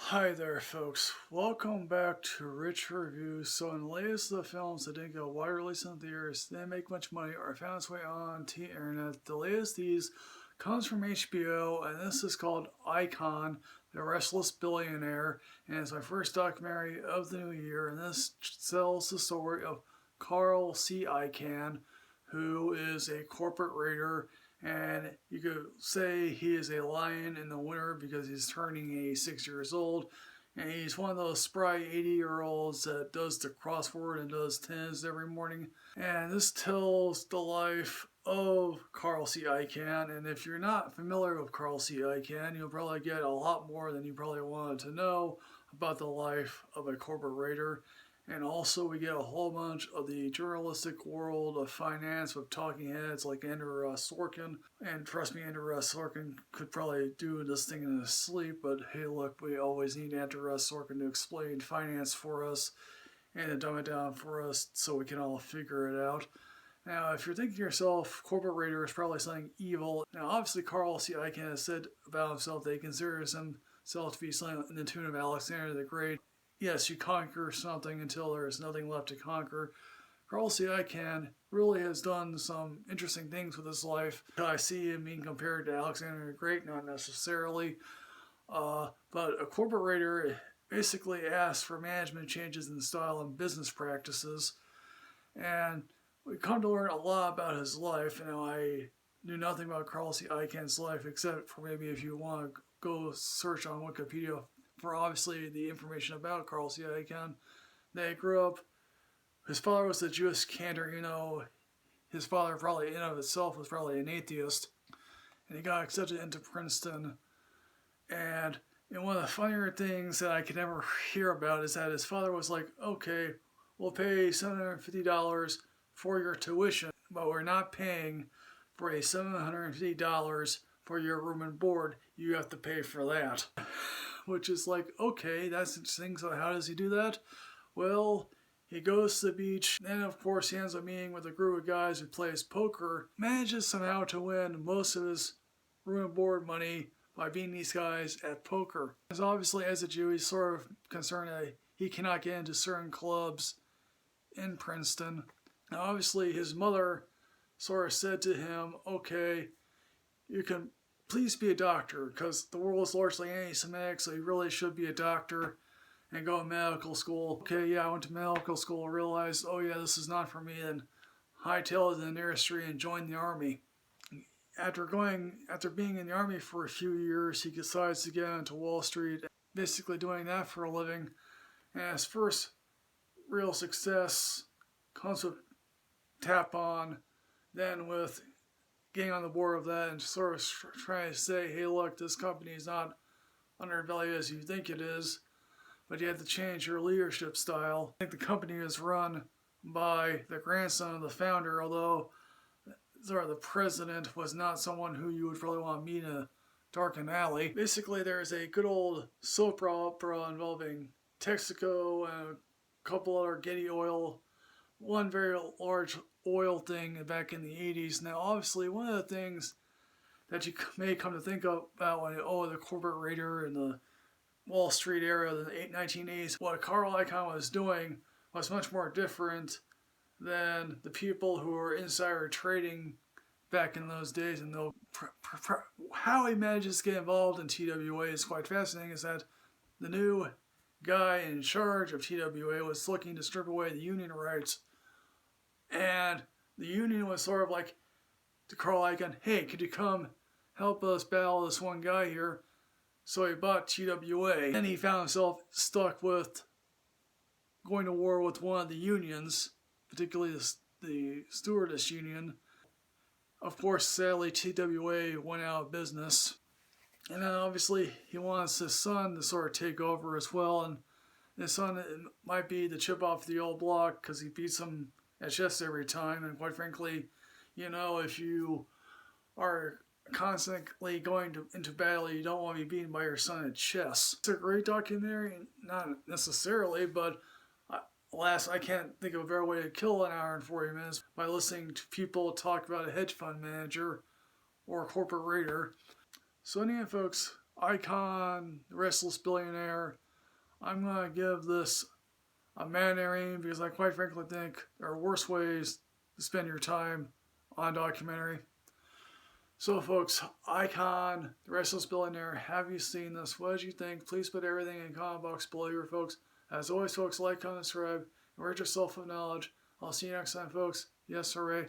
Hi there folks, welcome back to Rich Reviews. So in the latest of the films that didn't get a wide release in theaters, didn't make much money, or found its way on the internet, the latest of these comes from HBO, and this is called Icahn The Restless Billionaire, and it's my first documentary of the new year, and this tells the story of Carl Icahn, who is a corporate raider, and you could say he is a lion in the winter because he's turning 6 years old, and he's one of those spry 80-year-olds that does the crossword and does tens every morning. And this tells the life of Carl Icahn, and if you're not familiar with Carl Icahn, you'll probably get a lot more than you probably wanted to know about the life of a corporate raider. And also we get a whole bunch of the journalistic world of finance with talking heads like Andrew Sorkin. And trust me, Andrew Sorkin could probably do this thing in his sleep, but hey look, we always need Andrew Sorkin to explain finance for us and to dumb it down for us so we can all figure it out. Now, if you're thinking to yourself, corporate raider is probably something evil. Now, obviously, Carl Icahn has said about himself that he considers himself to be something in the tune of Alexander the Great. Yes, you conquer something until there's nothing left to conquer. Carl Icahn really has done some interesting things with his life. I see him being compared to Alexander the Great, not necessarily. But a corporate raider basically asks for management changes in style and business practices. And we come to learn a lot about his life. I knew nothing about Carl Icahn's life except for maybe if you want to go search on Wikipedia for obviously the information about Carl Icahn. They grew up, his father was a Jewish cantor, his father probably in and of itself was probably an atheist, and he got accepted into Princeton. And one of the funnier things that I could never hear about is that his father was like, okay, we'll pay $750 for your tuition, but we're not paying for a $750 for your room and board. You have to pay for that. Which is like, okay, that's interesting. So how does he do that? Well, he goes to the beach. Then, of course, he ends up meeting with a group of guys who plays poker. Manages somehow to win most of his room and board money by beating these guys at poker. Because obviously, as a Jew, he's sort of concerned that he cannot get into certain clubs in Princeton. Now, obviously, his mother sort of said to him, okay, you can please be a doctor, because the world is largely anti-Semitic, so you really should be a doctor and go to medical school. Okay, yeah, I went to medical school, realized, oh yeah, this is not for me, and hightailed it to the nearest street and joined the army. After being in the army for a few years, he decides to get into Wall Street, basically doing that for a living. And his first real success comes with Tap-On, then with getting on the board of that and sort of trying to say, hey look, this company is not undervalued as you think it is, but you have to change your leadership style. I think the company is run by the grandson of the founder, although the president was not someone who you would really want to meet in a darkened alley. Basically, there's a good old soap opera involving Texaco and a couple other Getty Oil, one very large oil thing back in the 80s. Now, obviously, one of the things that you may come to think about when, the corporate raider in the Wall Street era of the 1980s, what Carl Icahn was doing was much more different than the people who were insider trading back in those days. And how he manages to get involved in TWA is quite fascinating, is that the new guy in charge of TWA was looking to strip away the union rights. And the union was sort of like to Carl Icahn, hey, could you come help us battle this one guy here? So he bought TWA. Then he found himself stuck with going to war with one of the unions, particularly the stewardess union. Of course, sadly, TWA went out of business. And then obviously he wants his son to sort of take over as well. And his son might be the chip off the old block because he beats him at chess every time. And quite frankly, if you are constantly going into battle, you don't want to be beaten by your son at chess. It's a great documentary, not necessarily, but alas, I can't think of a better way to kill an hour and 40 minutes by listening to people talk about a hedge fund manager or a corporate raider. So anyway, folks, Icahn The Restless Billionaire. I'm going to give this a matinee because I quite frankly think there are worse ways to spend your time on a documentary. So folks, Icahn The Restless Billionaire, have you seen this? What did you think? Please put everything in the comment box below here, folks. As always, folks, like, comment, subscribe, and rate yourself with knowledge. I'll see you next time, folks. Yes, hooray.